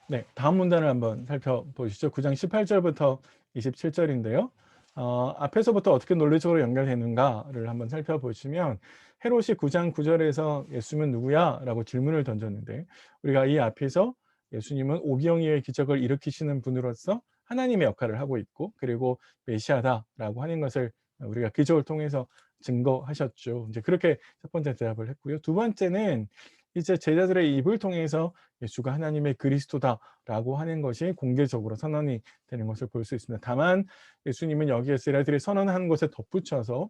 네, 다음 문단을 한번 살펴보시죠. 9장 18절부터 27절인데요. 앞에서부터 어떻게 논리적으로 연결되는가를 한번 살펴보시면 헤롯이 9장 9절에서 예수님은 누구야? 라고 질문을 던졌는데 우리가 이 앞에서 예수님은 오병이어의 기적을 일으키시는 분으로서 하나님의 역할을 하고 있고 그리고 메시아다라고 하는 것을 우리가 기적을 통해서 증거하셨죠. 이제 그렇게 첫 번째 대답을 했고요. 두 번째는 이제 제자들의 입을 통해서 예수가 하나님의 그리스도다라고 하는 것이 공개적으로 선언이 되는 것을 볼 수 있습니다. 다만 예수님은 여기에 제자들이 선언한 것에 덧붙여서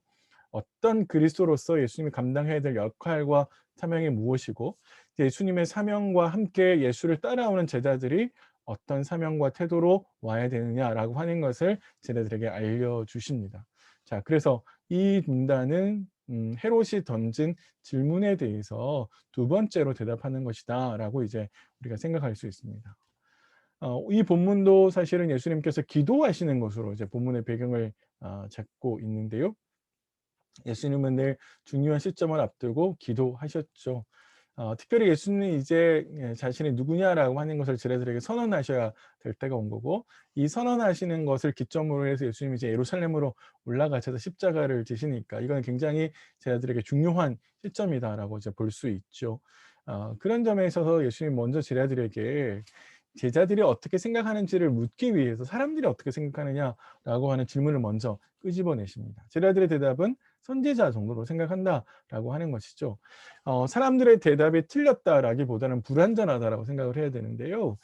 어떤 그리스도로서 예수님이 감당해야 될 역할과 사명이 무엇이고 예수님의 사명과 함께 예수를 따라오는 제자들이 어떤 사명과 태도로 와야 되느냐라고 하는 것을 제자들에게 알려주십니다. 자, 그래서 이 문단은 헤롯이 던진 질문에 대해서 두 번째로 대답하는 것이다라고 이제 우리가 생각할 수 있습니다. 이 본문도 사실은 예수님께서 기도하시는 것으로 이제 본문의 배경을 잡고 있는데요. 예수님은 늘 중요한 시점을 앞두고 기도하셨죠. 특별히 예수님이 이제 자신이 누구냐라고 하는 것을 제자들에게 선언하셔야 될 때가 온 거고 이 선언하시는 것을 기점으로 해서 예수님이 이제 예루살렘으로 올라가셔서 십자가를 지시니까 이건 굉장히 제자들에게 중요한 시점이다라고 이제 볼 수 있죠. 그런 점에 있어서 예수님이 먼저 제자들이 어떻게 생각하는지를 묻기 위해서 사람들이 어떻게 생각하느냐라고 하는 질문을 먼저 끄집어내십니다. 제자들의 대답은 선지자 정도로 생각한다라고 하는 것이죠. 사람들의 대답이 틀렸다라기보다는 불완전하다라고 생각을 해야 되는데요.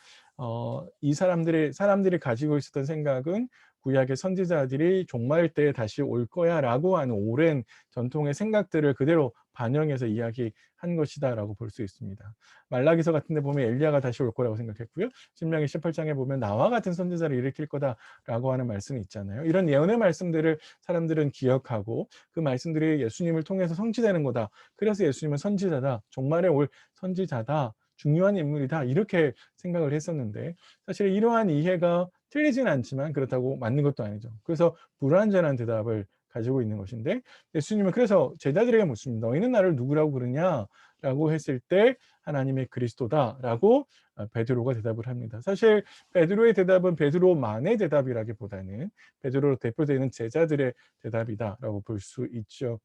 이 사람들이 가지고 있었던 생각은 구약의 선지자들이 종말 때에 다시 올 거야라고 하는 오랜 전통의 생각들을 그대로 반영해서 이야기한 것이다라고 볼 수 있습니다. 말라기서 같은 데 보면 엘리야가 다시 올 거라고 생각했고요. 신명기 18장에 보면 나와 같은 선지자를 일으킬 거다라고 하는 말씀이 있잖아요. 이런 예언의 말씀들을 사람들은 기억하고 그 말씀들이 예수님을 통해서 성취되는 거다. 그래서 예수님은 선지자다. 종말에 올 선지자다. 중요한 인물이다. 이렇게 생각을 했었는데 사실 이러한 이해가 틀리진 않지만 그렇다고 맞는 것도 아니죠. 그래서 불완전한 대답을 가지고 있는 것인데 예수님은 그래서 제자들에게 묻습니다. 너희는 나를 누구라고 부르냐라고 했을 때 하나님의 그리스도다라고 베드로가 대답을 합니다. 사실 베드로의 대답은 베드로만의 대답이라기보다는 베드로로 대표되는 제자들의 대답이다라고 볼 수 있죠.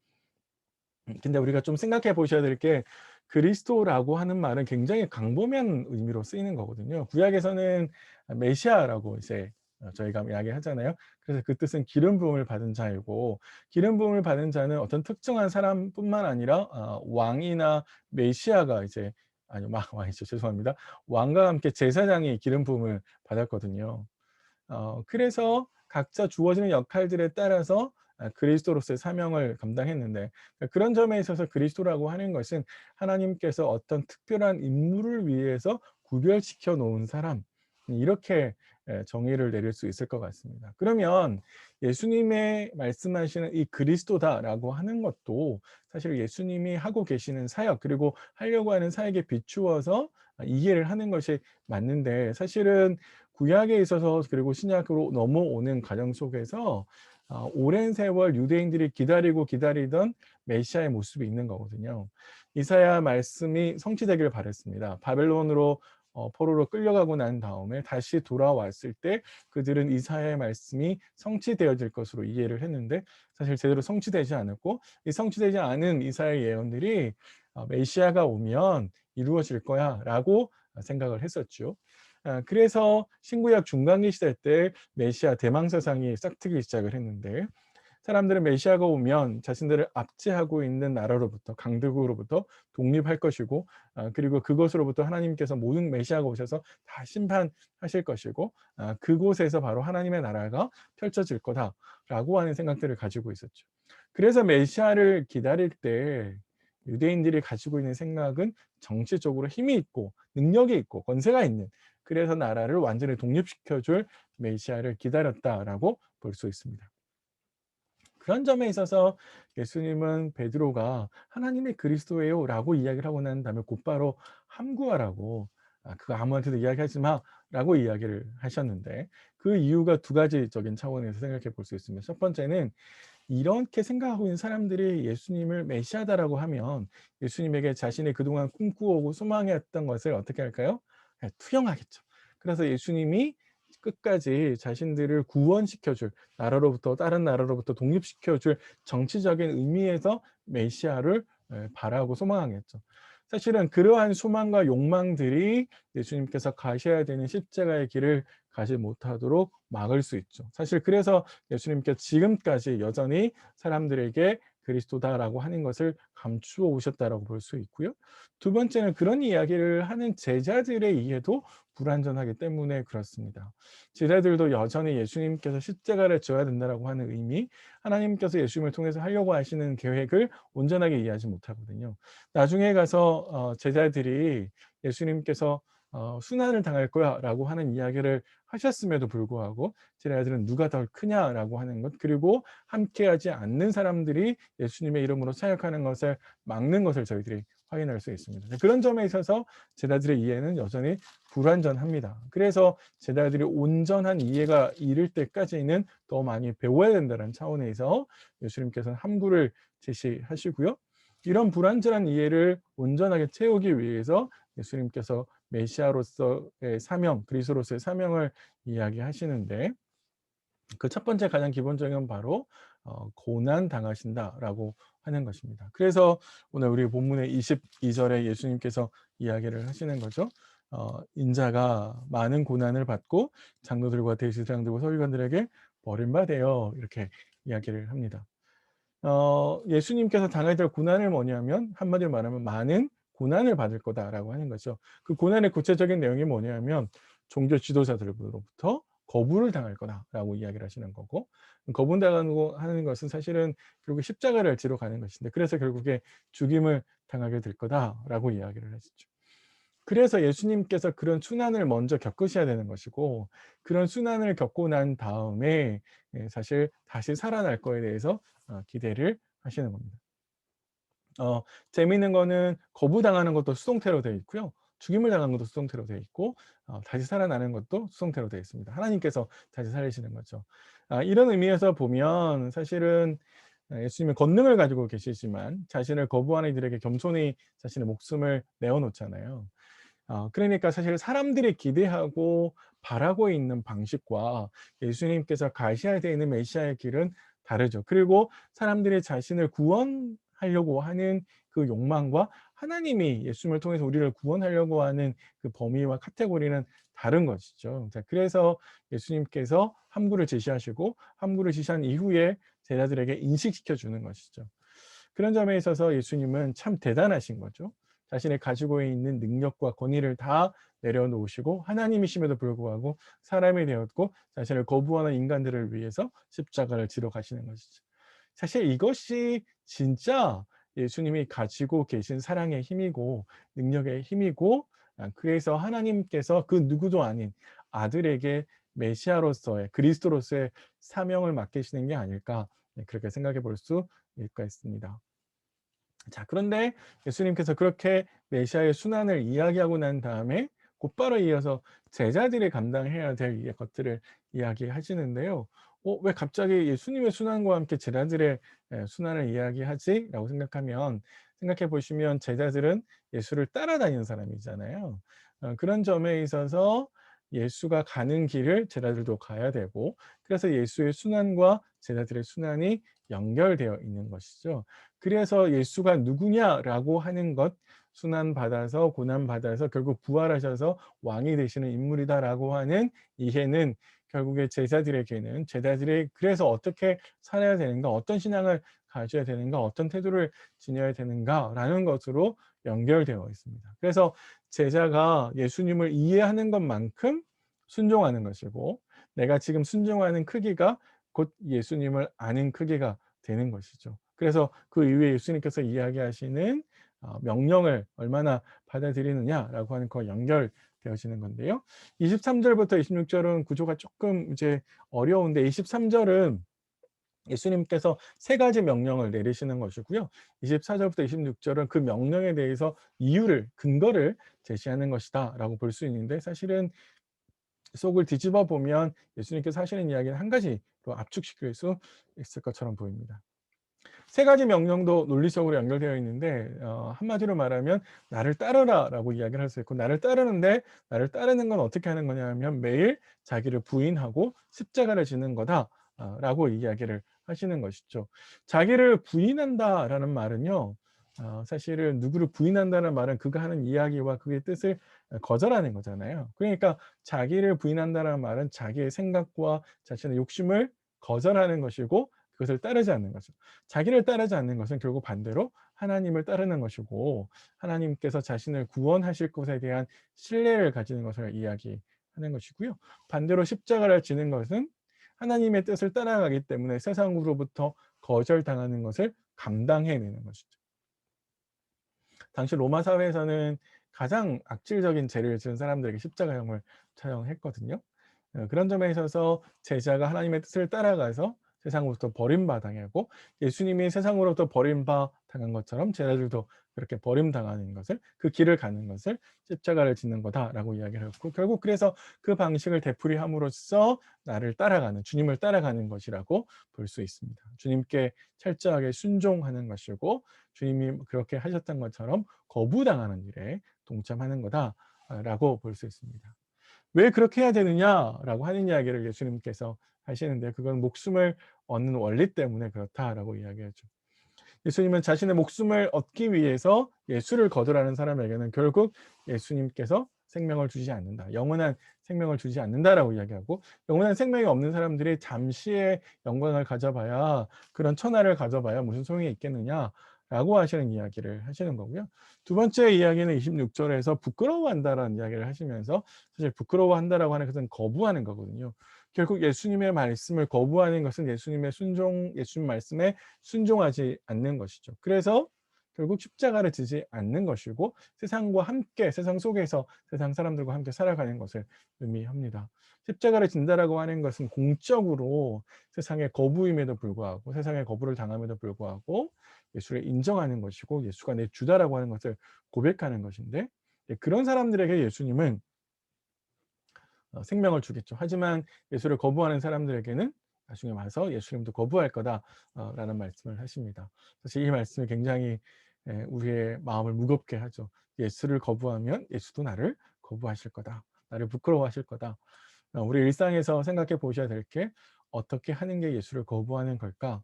근데 우리가 좀 생각해 보셔야 될 게 그리스도라고 하는 말은 굉장히 광범위한 의미로 쓰이는 거거든요. 구약에서는 메시아라고 이제 저희가 이야기하잖아요. 그래서 그 뜻은 기름 부음을 받은 자이고 기름 부음을 받은 자는 어떤 특정한 사람뿐만 아니라 왕이나 메시아가 이제 아니요 왕이죠. 죄송합니다. 왕과 함께 제사장이 기름 부음을 받았거든요. 그래서 각자 주어지는 역할들에 따라서 그리스도로서의 사명을 감당했는데 그런 점에 있어서 그리스도라고 하는 것은 하나님께서 어떤 특별한 임무를 위해서 구별시켜 놓은 사람 이렇게 정의를 내릴 수 있을 것 같습니다. 그러면 예수님의 말씀하시는 이 그리스도다라고 하는 것도 사실 예수님이 하고 계시는 사역 그리고 하려고 하는 사역에 비추어서 이해를 하는 것이 맞는데 사실은 구약에 있어서 그리고 신약으로 넘어오는 과정 속에서 오랜 세월 유대인들이 기다리고 기다리던 메시아의 모습이 있는 거거든요. 이사야 말씀이 성취되기를 바랐습니다. 바벨론으로 포로로 끌려가고 난 다음에 다시 돌아왔을 때 그들은 이사야의 말씀이 성취되어질 것으로 이해를 했는데 사실 제대로 성취되지 않았고 이 성취되지 않은 이사야의 예언들이 메시아가 오면 이루어질 거야라고 생각을 했었죠. 그래서 신구약 중간기 시대 때 메시아 대망사상이 싹트기 시작을 했는데 사람들은 메시아가 오면 자신들을 압제하고 있는 나라로부터 강대국으로부터 독립할 것이고 그리고 그것으로부터 하나님께서 모든 메시아가 오셔서 다 심판하실 것이고 그곳에서 바로 하나님의 나라가 펼쳐질 거다라고 하는 생각들을 가지고 있었죠. 그래서 메시아를 기다릴 때 유대인들이 가지고 있는 생각은 정치적으로 힘이 있고 능력이 있고 권세가 있는 그래서 나라를 완전히 독립시켜 줄 메시아를 기다렸다라고 볼 수 있습니다. 그런 점에 있어서 예수님은 베드로가 "하나님의 그리스도예요."라고 이야기를 하고 난 다음에 곧바로 함구하라고 "그거 아무한테도 이야기하지 마."라고 이야기를 하셨는데 그 이유가 두 가지적인 차원에서 생각해 볼 수 있습니다. 첫 번째는 이렇게 생각하고 있는 사람들이 예수님을 메시아다라고 하면 예수님에게 자신이 그동안 꿈꾸어오고 소망했던 것을 어떻게 할까요? 투영하겠죠. 그래서 예수님이 끝까지 자신들을 구원시켜 줄, 나라로부터 다른 나라로부터 독립시켜 줄 정치적인 의미에서 메시아를 바라고 소망하겠죠. 사실은 그러한 소망과 욕망들이 예수님께서 가셔야 되는 십자가의 길을 가지 못하도록 막을 수 있죠. 사실 그래서 예수님께서 지금까지 여전히 사람들에게 그리스도다라고 하는 것을 감추어 오셨다라고 볼 수 있고요. 두 번째는 그런 이야기를 하는 제자들의 이해도 불완전하기 때문에 그렇습니다. 제자들도 여전히 예수님께서 십자가를 져야 된다라고 하는 의미, 하나님께서 예수님을 통해서 하려고 하시는 계획을 온전하게 이해하지 못하거든요. 나중에 가서 제자들이 예수님께서 "순환을 당할 거야."라고 하는 이야기를 하셨음에도 불구하고 제자들은 "누가 더 크냐?"라고 하는 것, 그리고 함께하지 않는 사람들이 예수님의 이름으로 사역하는 것을 막는 것을 저희들이 확인할 수 있습니다. 그런 점에 있어서 제자들의 이해는 여전히 불완전합니다. 그래서 제자들이 온전한 이해가 이를 때까지는 더 많이 배워야 된다는 차원에서 예수님께서는 함구를 제시하시고요. 이런 불완전한 이해를 온전하게 채우기 위해서 예수님께서 메시아로서의 사명, 그리스도로서의 사명을 이야기하시는데, 그 첫 번째 가장 기본적인 건 바로 고난 당하신다라고 하는 것입니다. 그래서 오늘 우리 본문의 22절에 예수님께서 이야기를 하시는 거죠. 인자가 많은 고난을 받고 장로들과 대제사장들과 서기관들에게 버림받아요, 이렇게 이야기를 합니다. 예수님께서 당하게 될 고난은 뭐냐면, 한마디로 말하면 많은 고난을 받을 거다라고 하는 거죠. 그 고난의 구체적인 내용이 뭐냐면 종교 지도자들로부터 거부를 당할 거다라고 이야기를 하시는 거고, 거부당하고 하는 것은 사실은 결국 십자가를 지러 가는 것인데, 그래서 결국에 죽임을 당하게 될 거다라고 이야기를 하시죠. 그래서 예수님께서 그런 순환을 먼저 겪으셔야 되는 것이고, 그런 순환을 겪고 난 다음에 사실 다시 살아날 거에 대해서 기대를 하시는 겁니다. 재미있는 거는 거부당하는 것도 수동태로 되어 있고요. 죽임을 당하는 것도 수동태로 되어 있고, 다시 살아나는 것도 수동태로 되어 있습니다. 하나님께서 다시 살리시는 거죠. 이런 의미에서 보면 사실은 예수님은 권능을 가지고 계시지만 자신을 거부하는 이들에게 겸손히 자신의 목숨을 내어놓잖아요. 그러니까 사실 사람들이 기대하고 바라고 있는 방식과 예수님께서 가셔야 되는 메시아의 길은 다르죠. 그리고 사람들이 자신을 구원하려고 하는 그 욕망과 하나님이 예수님을 통해서 우리를 구원하려고 하는 그 범위와 카테고리는 다른 것이죠. 자, 그래서 예수님께서 함구를 제시하시고 함구를 제시한 이후에 제자들에게 인식시켜 주는 것이죠. 그런 점에 있어서 예수님은 참 대단하신 거죠. 자신이 가지고 있는 능력과 권위를 다 내려놓으시고 하나님이심에도 불구하고 사람이 되었고 자신을 거부하는 인간들을 위해서 십자가를 지러 가시는 것이죠. 사실 이것이 진짜 예수님이 가지고 계신 사랑의 힘이고 능력의 힘이고, 그래서 하나님께서 그 누구도 아닌 아들에게 메시아로서의 그리스도로서의 사명을 맡기시는 게 아닐까, 그렇게 생각해 볼 수 있겠습니다. 자, 그런데 예수님께서 그렇게 메시아의 순환을 이야기하고 난 다음에 곧바로 이어서 제자들이 감당해야 될 것들을 이야기하시는데요. 왜 갑자기 예수님의 순환과 함께 제자들의 순환을 이야기하지?라고 생각해 보시면 제자들은 예수를 따라다니는 사람이잖아요. 그런 점에 있어서 예수가 가는 길을 제자들도 가야 되고, 그래서 예수의 순환과 제자들의 순환이 연결되어 있는 것이죠. 그래서 예수가 누구냐라고 하는 것, 순환받아서 고난받아서 결국 부활하셔서 왕이 되시는 인물이다라고 하는 이해는 결국에 제자들에게는 제자들이 그래서 어떻게 살아야 되는가, 어떤 신앙을 가져야 되는가, 어떤 태도를 지녀야 되는가라는 것으로 연결되어 있습니다. 그래서 제자가 예수님을 이해하는 것만큼 순종하는 것이고, 내가 지금 순종하는 크기가 곧 예수님을 아는 크기가 되는 것이죠. 그래서 그 이후에 예수님께서 이야기하시는 명령을 얼마나 받아들이느냐라고 하는 거와 연결되어지는 건데요. 23절부터 26절은 구조가 조금 이제 어려운데, 23절은 예수님께서 세 가지 명령을 내리시는 것이고요. 24절부터 26절은 그 명령에 대해서 이유를, 근거를 제시하는 것이다라고 볼 수 있는데, 사실은 속을 뒤집어 보면 예수님께서 하시는 이야기는 한 가지로 압축시킬 수 있을 것처럼 보입니다. 세 가지 명령도 논리적으로 연결되어 있는데 한마디로 말하면 "나를 따르라."라고 이야기를 할 수 있고, 나를 따르는데 나를 따르는 건 어떻게 하는 거냐 하면 매일 자기를 부인하고 십자가를 지는 거다 라고 이야기를 하시는 것이죠. 자기를 부인한다라는 말은요. 사실은 누구를 부인한다는 말은 그가 하는 이야기와 그의 뜻을 거절하는 거잖아요. 그러니까 자기를 부인한다는 말은 자기의 생각과 자신의 욕심을 거절하는 것이고 그것을 따르지 않는 거죠. 자기를 따르지 않는 것은 결국 반대로 하나님을 따르는 것이고, 하나님께서 자신을 구원하실 것에 대한 신뢰를 가지는 것을 이야기하는 것이고요. 반대로 십자가를 지는 것은 하나님의 뜻을 따라가기 때문에 세상으로부터 거절당하는 것을 감당해내는 것이죠. 당시 로마 사회에서는 가장 악질적인 죄를 지은 사람들에게 십자가형을 처형했거든요. 그런 점에 있어서 제자가 하나님의 뜻을 따라가서 세상으로부터 버림받아야하고, 예수님이 세상으로부터 버림받아 것처럼 제자들도 그렇게 버림당하는 것을, 그 길을 가는 것을 십자가를 짓는 거다라고 이야기를 했고, 결국 그래서 그 방식을 되풀이함으로써 나를 따라가는, 주님을 따라가는 것이라고 볼 수 있습니다. 주님께 철저하게 순종하는 것이고, 주님이 그렇게 하셨던 것처럼 거부당하는 일에 동참하는 거다라고 볼 수 있습니다. 왜 그렇게 해야 되느냐라고 하는 이야기를 예수님께서 하시는데, 그건 목숨을 얻는 원리 때문에 그렇다라고 이야기하죠. 예수님은 자신의 목숨을 얻기 위해서 예수를 거절하는 사람에게는 결국 예수님께서 생명을 주지 않는다, 영원한 생명을 주지 않는다라고 이야기하고, 영원한 생명이 없는 사람들이 잠시의 영광을 가져봐야, 그런 천하를 가져봐야 무슨 소용이 있겠느냐라고 하시는 이야기를 하시는 거고요. 두 번째 이야기는 26절에서 부끄러워한다라는 이야기를 하시면서, 사실 부끄러워한다라고 하는 것은 거부하는 거거든요. 결국 예수님의 말씀을 거부하는 것은 예수님 말씀에 순종하지 않는 것이죠. 그래서 결국 십자가를 지지 않는 것이고, 세상과 함께, 세상 속에서 세상 사람들과 함께 살아가는 것을 의미합니다. 십자가를 진다라고 하는 것은 공적으로 세상의 거부임에도 불구하고, 세상의 거부를 당함에도 불구하고 예수를 인정하는 것이고, 예수가 내 주다라고 하는 것을 고백하는 것인데, 그런 사람들에게 예수님은 생명을 주겠죠. 하지만 예수를 거부하는 사람들에게는 나중에 와서 예수님도 거부할 거다 라는 말씀을 하십니다. 사실 이 말씀이 굉장히 우리의 마음을 무겁게 하죠. 예수를 거부하면 예수도 나를 거부하실 거다, 나를 부끄러워하실 거다. 우리 일상에서 생각해 보셔야 될 게, 어떻게 하는 게 예수를 거부하는 걸까?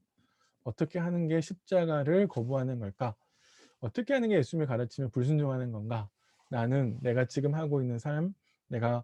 어떻게 하는 게 십자가를 거부하는 걸까? 어떻게 하는 게 예수님의 가르침에 불순종하는 건가? 나는 내가 지금 하고 있는 삶, 내가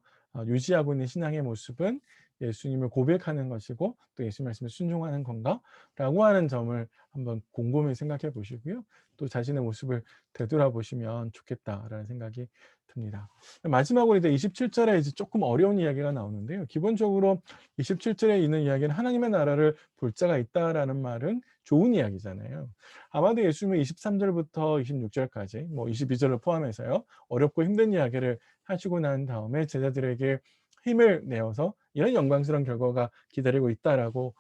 유지하고 있는 신앙의 모습은 예수님을 고백하는 것이고 또 예수님 말씀에 순종하는 건가? 라고 하는 점을 한번 곰곰이 생각해 보시고요. 또 자신의 모습을 되돌아보시면 좋겠다라는 생각이 듭니다. 마지막으로 이제 27절에 이제 조금 어려운 이야기가 나오는데요. 기본적으로 27절에 있는 이야기는 하나님의 나라를 볼 자가 있다라는 말은 좋은 이야기잖아요. 아마도 예수님은 23절부터 26절까지, 뭐 22절을 포함해서요, 어렵고 힘든 이야기를 하시고 난 다음에 제자들에게 힘을 내어서 이런 영광스러운 결과가 기다리고 있다라고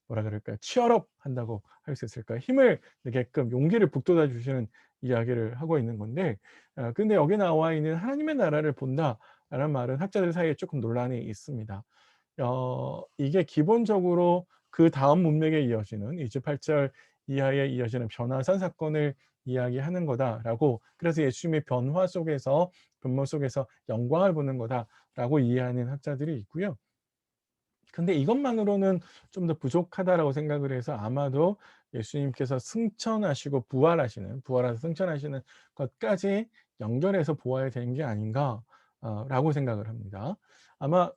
뭐라 그럴까요? 치얼업 한다고 할 수 있을까요? 힘을 내게끔 용기를 북돋아 주시는 이야기를 하고 있는 건데, 근데 여기 나와 있는 하나님의 나라를 본다라는 말은 학자들 사이에 조금 논란이 있습니다. 이게 기본적으로 그다음 문맥에 이어지는 28절 이하에 이어지는 변화산 사건을 이야기하는 거다라고, 그래서 예수님의 변모 속에서 영광을 보는 거다라고 이해하는 학자들이 있고요. 근데 이것만으로는 좀 더 부족하다라고 생각을 해서, 아마도 예수님께서 승천하시고 부활해서 승천하시는 것까지 연결해서 보아야 되는 게 아닌가 라고 생각을 합니다. 아마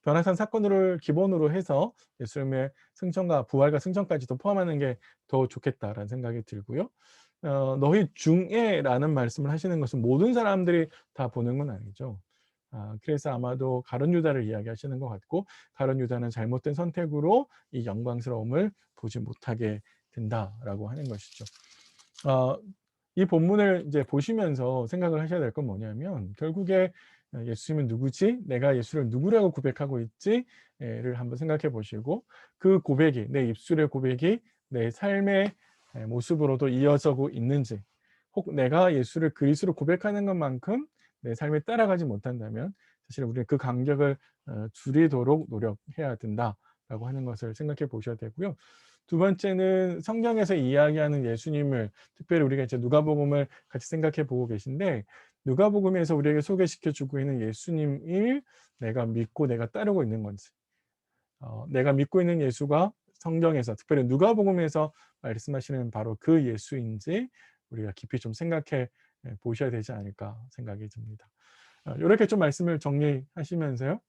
변화산 사건을 기본으로 해서 예수님의 승천과 부활과 승천까지도 포함하는 게 더 좋겠다라는 생각이 들고요. 너희 중에라는 말씀을 하시는 것은 모든 사람들이 다 보는 건 아니죠. 그래서 아마도 가룟 유다를 이야기하시는 것 같고, 가룟 유다는 잘못된 선택으로 이 영광스러움을 보지 못하게 된다라고 하는 것이죠. 어 이 본문을 이제 보시면서 생각을 하셔야 될 건 뭐냐면, 결국에 '예수님은 누구지? 내가 예수를 누구라고 고백하고 있지?'를 한번 생각해 보시고, 그 고백이, 내 입술의 고백이 내 삶의 모습으로도 이어지고 있는지, 혹 내가 예수를 그리스도로 고백하는 것만큼 내 삶에 따라가지 못한다면 사실 우리는 그 간격을 줄이도록 노력해야 된다라고 하는 것을 생각해 보셔야 되고요. 두 번째는 성경에서 이야기하는 예수님을, 특별히 우리가 이제 누가복음을 같이 생각해 보고 계신데, 누가복음에서 우리에게 소개시켜 주고 있는 예수님을 내가 믿고 내가 따르고 있는 건지, 내가 믿고 있는 예수가 성경에서, 특별히 누가복음에서 말씀하시는 바로 그 예수인지 우리가 깊이 좀 생각해 보셔야 되지 않을까 생각이 듭니다. 요렇게 좀 말씀을 정리하시면서요,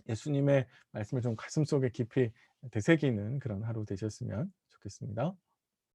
예수님의 말씀을 좀 가슴속에 깊이 되새기는 그런 하루 되셨으면 좋겠습니다.